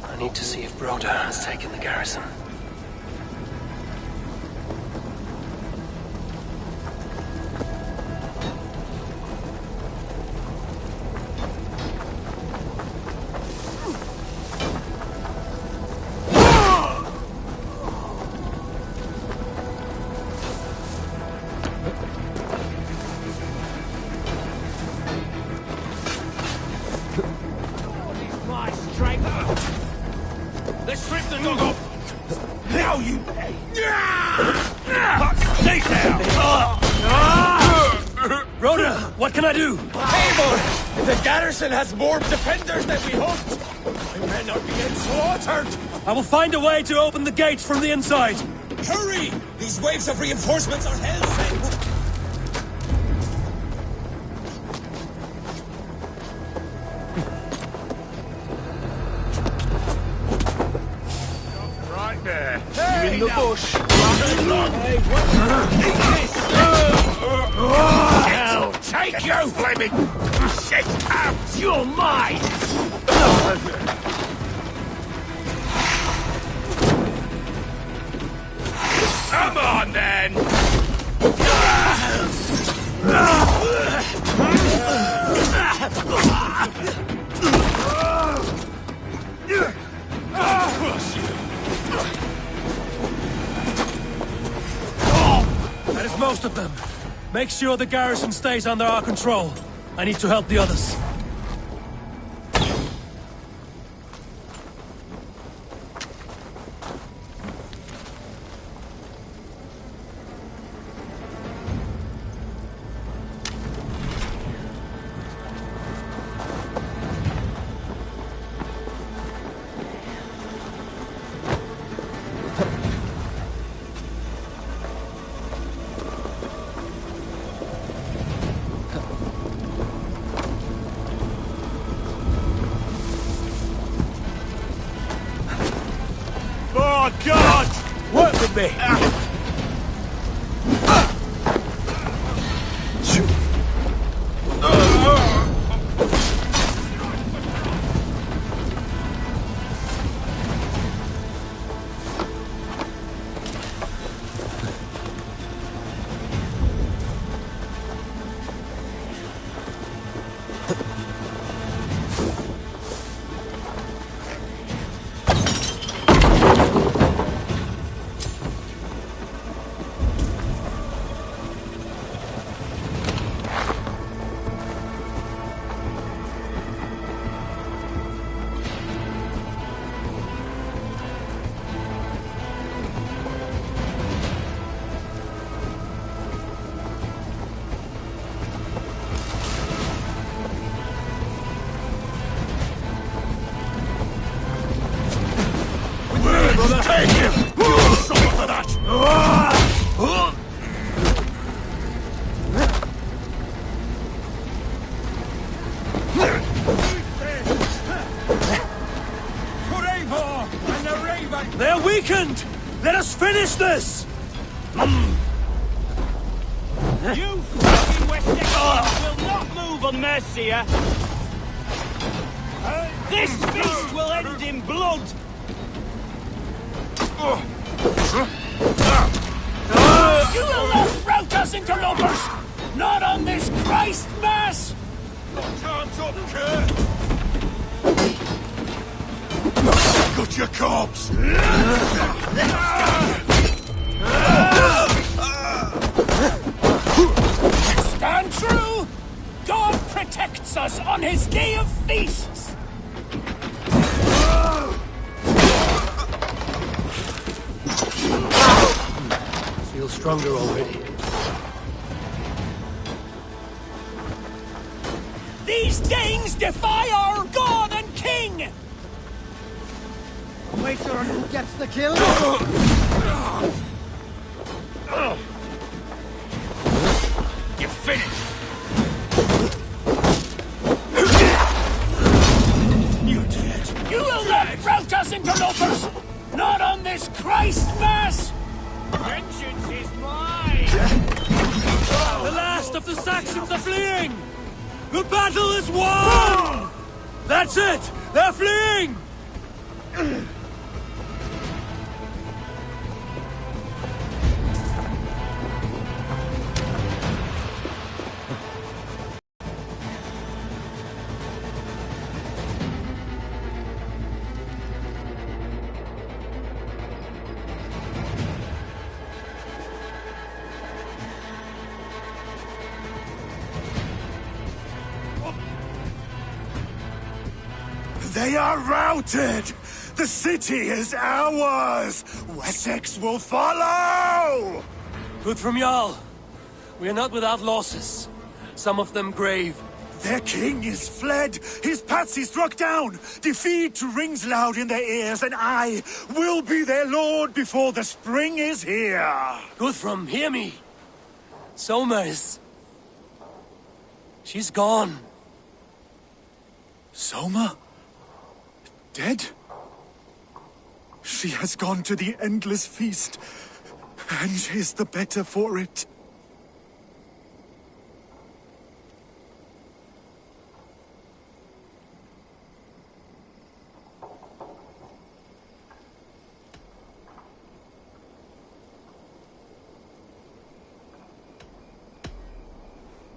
I need to see if Broder has taken the garrison. Let's strip the dog off! Now you... Stay down! Rhoda, what can I do? Eivor! The garrison has more defenders than we hoped! The men are being slaughtered! I will find a way to open the gates from the inside! Hurry! These waves of reinforcements are hell-sent! Right there. Hey, in the bush! Hey, now, take you, flaming shit out! You're mine! Come on, then! That is most of them. Make sure the garrison stays under our control. I need to help the others. Oh, God! Work with me! this! You fucking West Texans will not move on Mercia! This feast will end in blood! You will not rout us, interlopers! Not on this Christ Mass! Time's up, Kurt! Got your corpse! Stand true! God protects us on his day of feasts! Feel stronger already. These Danes defy our God and King! Waiter who gets the kill? You're finished! You're dead! You will not rout us, interlopers! Not on this Christ Mass! Vengeance is mine! The last of the Saxons are fleeing! The battle is won! That's it! They're fleeing! They are routed! The city is ours! Wessex will follow! Good from Jarl. We are not without losses. Some of them grave. Their king is fled! His patsy struck down! Defeat rings loud in their ears, and I will be their lord before the spring is here! Guthrum, hear me! Soma is... she's gone. Soma? Dead? She has gone to the endless feast, and is the better for it.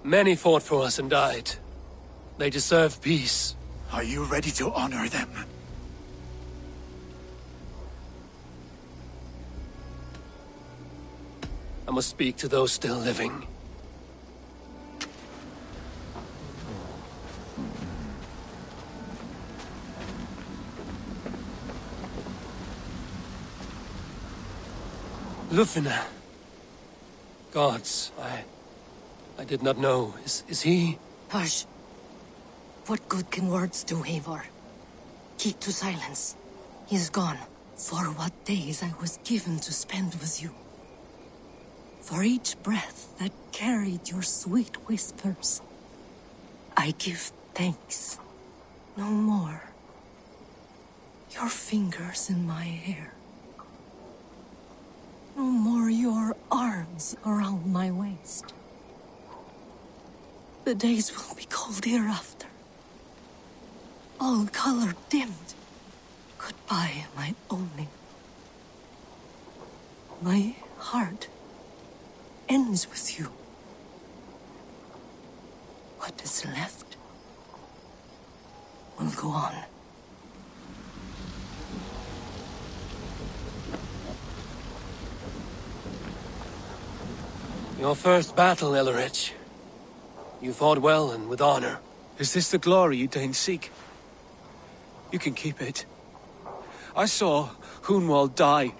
Many fought for us and died. They deserve peace. Are you ready to honor them? I must speak to those still living. Lufina. Gods, I did not know. Is he? Hush. What good can words do, Eivor? Keep to silence. He is gone. For what days I was given to spend with you. For each breath that carried your sweet whispers, I give thanks. No more. Your fingers in my hair. No more your arms around my waist. The days will be cold hereafter. All color dimmed. Goodbye, my only. My heart ends with you. What is left will go on. Your first battle, Ellerich. You fought well and with honor. Is this the glory you Danes seek? You can keep it. I saw Hunwald die.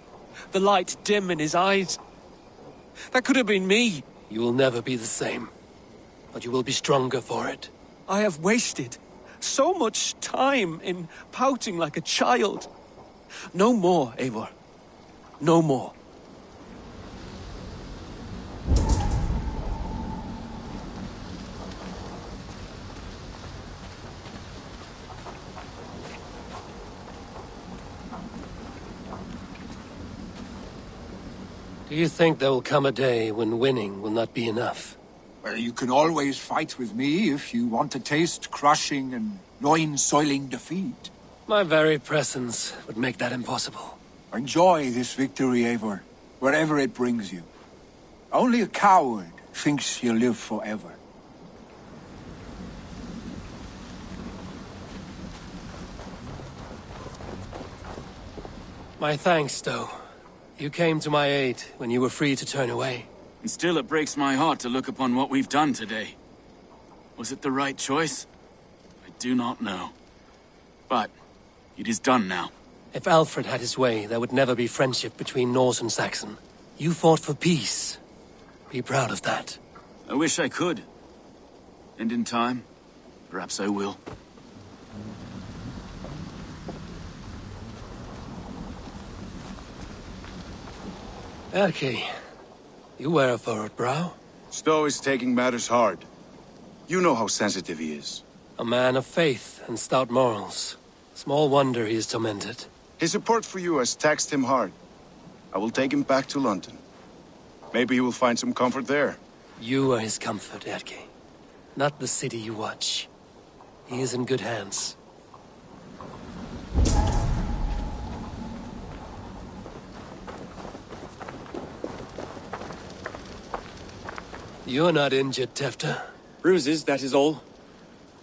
The light dim in his eyes. That could have been me. You will never be the same. But you will be stronger for it. I have wasted so much time in pouting like a child. No more, Eivor. No more. you think there will come a day when winning will not be enough? Well, you can always fight with me if you want to taste crushing and loin-soiling defeat. My very presence would make that impossible. Enjoy this victory, Eivor, wherever it brings you. Only a coward thinks he'll live forever. My thanks, though. You came to my aid when you were free to turn away. And still it breaks my heart to look upon what we've done today. Was it the right choice? I do not know. But it is done now. If Alfred had his way, there would never be friendship between Norse and Saxon. You fought for peace. Be proud of that. I wish I could. And in time, perhaps I will. Erki, you wear a furrowed brow. Stowe is taking matters hard. You know how sensitive he is. A man of faith and stout morals. Small wonder he is tormented. His support for you has taxed him hard. I will take him back to London. Maybe he will find some comfort there. You are his comfort, Erki. Not the city you watch. He is in good hands. You're not injured, Tefta. Bruises, that is all.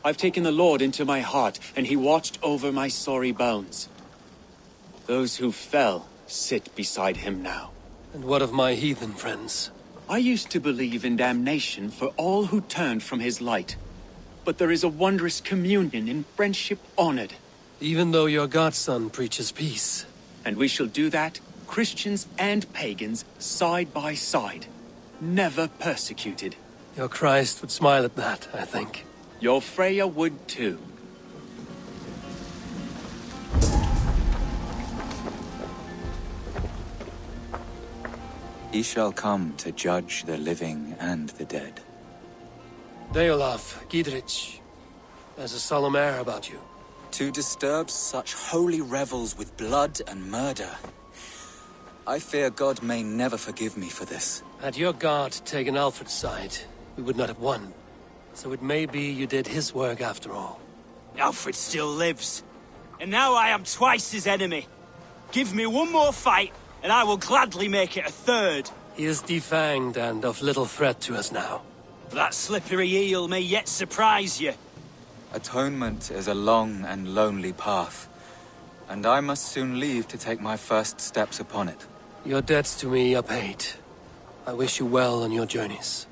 I've taken the Lord into my heart, and he watched over my sorry bones. Those who fell sit beside him now. And what of my heathen friends? I used to believe in damnation for all who turned from his light. But there is a wondrous communion in friendship honored. Even though your godson preaches peace. And we shall do that, Christians and pagans, side by side. Never persecuted. Your Christ would smile at that, I think. Your Freya would too. He shall come to judge the living and the dead. Deolaf, Gidrich, there's a solemn air about you. To disturb such holy revels with blood and murder. I fear God may never forgive me for this. Had your guard taken Alfred's side, we would not have won. So it may be you did his work after all. Alfred still lives. And now I am twice his enemy. Give me one more fight, and I will gladly make it a third. He is defanged and of little threat to us now. That slippery eel may yet surprise you. Atonement is a long and lonely path, and I must soon leave to take my first steps upon it. Your debts to me are paid. I wish you well on your journeys.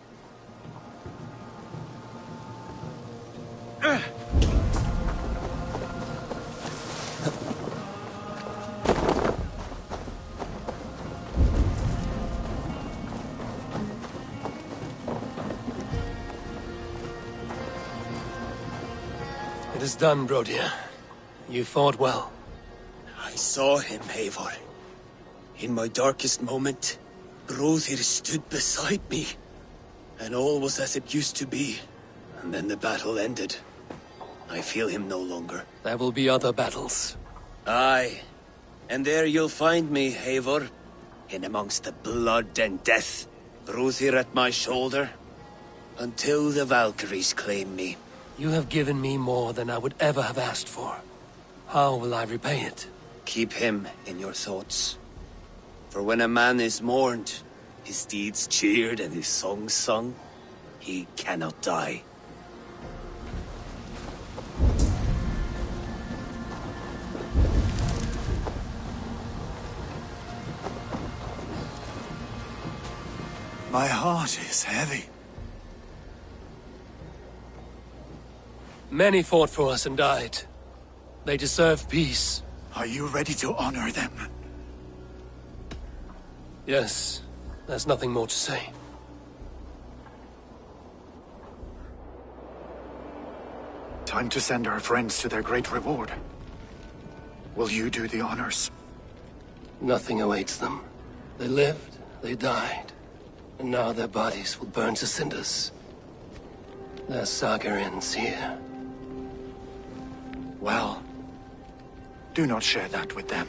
It is done, Brodir. You fought well. I saw him, Eivor. In my darkest moment, Brodir stood beside me. And all was as it used to be. And then the battle ended. I feel him no longer. There will be other battles. Aye. And there you'll find me, Eivor. In amongst the blood and death. Brodir at my shoulder. Until the Valkyries claim me. You have given me more than I would ever have asked for. How will I repay it? Keep him in your thoughts. For when a man is mourned, his deeds cheered and his songs sung, he cannot die. My heart is heavy. Many fought for us and died. They deserve peace. Are you ready to honor them? Yes. There's nothing more to say. Time to send our friends to their great reward. Will you do the honors? Nothing awaits them. They lived, they died. And now their bodies will burn to cinders. Their saga ends here. Well, do not share that with them.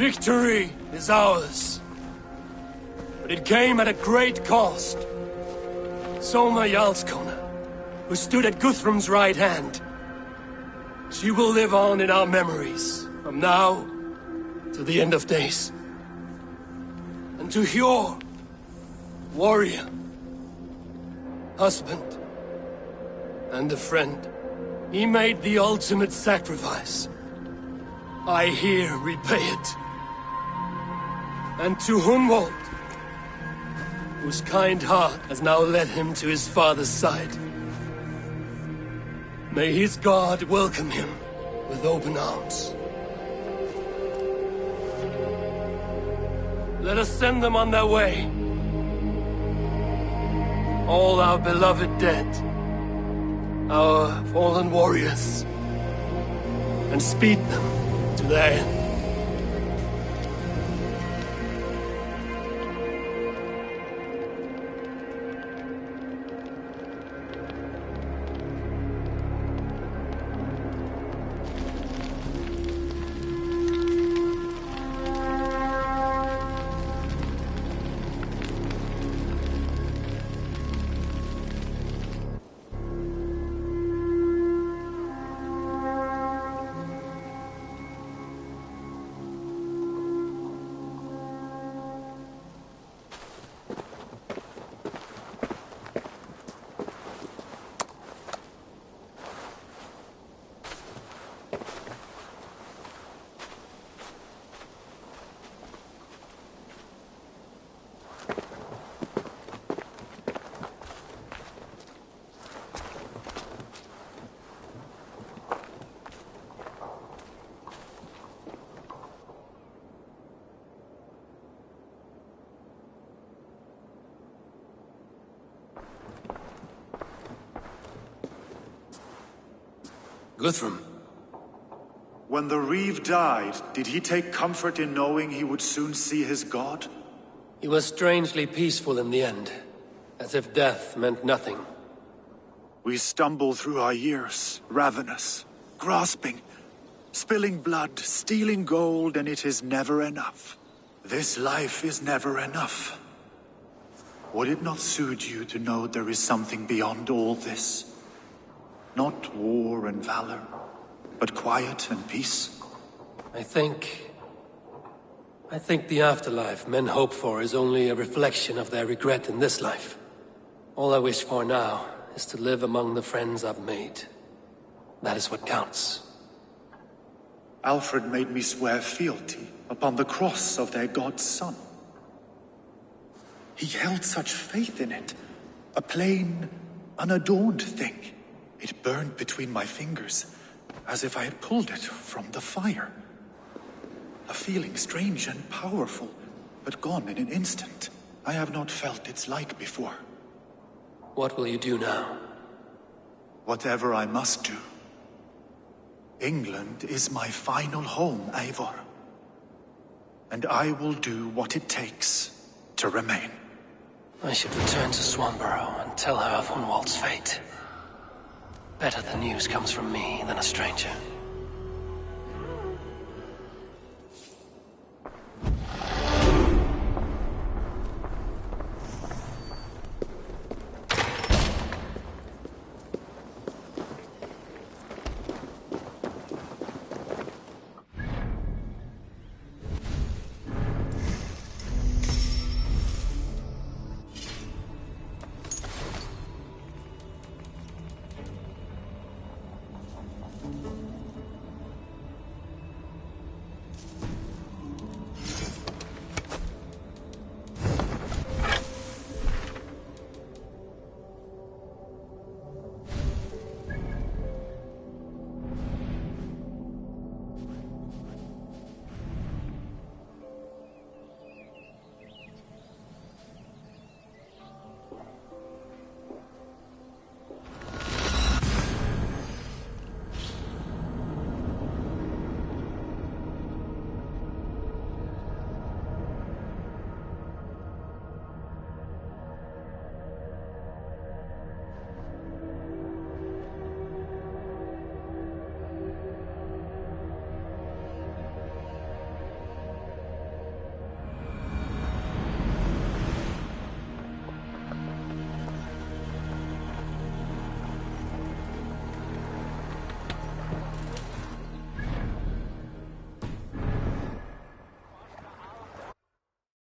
Victory is ours. But it came at a great cost. Soma Jarlskona, who stood at Guthrum's right hand. She will live on in our memories, from now to the end of days. And to Hjor, warrior, husband, and a friend. He made the ultimate sacrifice. I here repay it. And to Hunwald, whose kind heart has now led him to his father's side. May his God welcome him with open arms. Let us send them on their way. All our beloved dead, our fallen warriors, and speed them to their end. Guthrum. When the Reeve died, did he take comfort in knowing he would soon see his god? He was strangely peaceful in the end, as if death meant nothing. We stumble through our years, ravenous, grasping, spilling blood, stealing gold, and it is never enough. This life is never enough. Would it not suit you to know there is something beyond all this? Not war and valor, but quiet and peace. I think the afterlife men hope for is only a reflection of their regret in this life. All I wish for now is to live among the friends I've made. That is what counts. Alfred made me swear fealty upon the cross of their god's son. He held such faith in it, a plain, unadorned thing. It burned between my fingers, as if I had pulled it from the fire. A feeling strange and powerful, but gone in an instant. I have not felt its like before. What will you do now? Whatever I must do. England is my final home, Eivor. And I will do what it takes to remain. I should return to Swanborough and tell her of Hunwald's fate. Better the news comes from me than a stranger.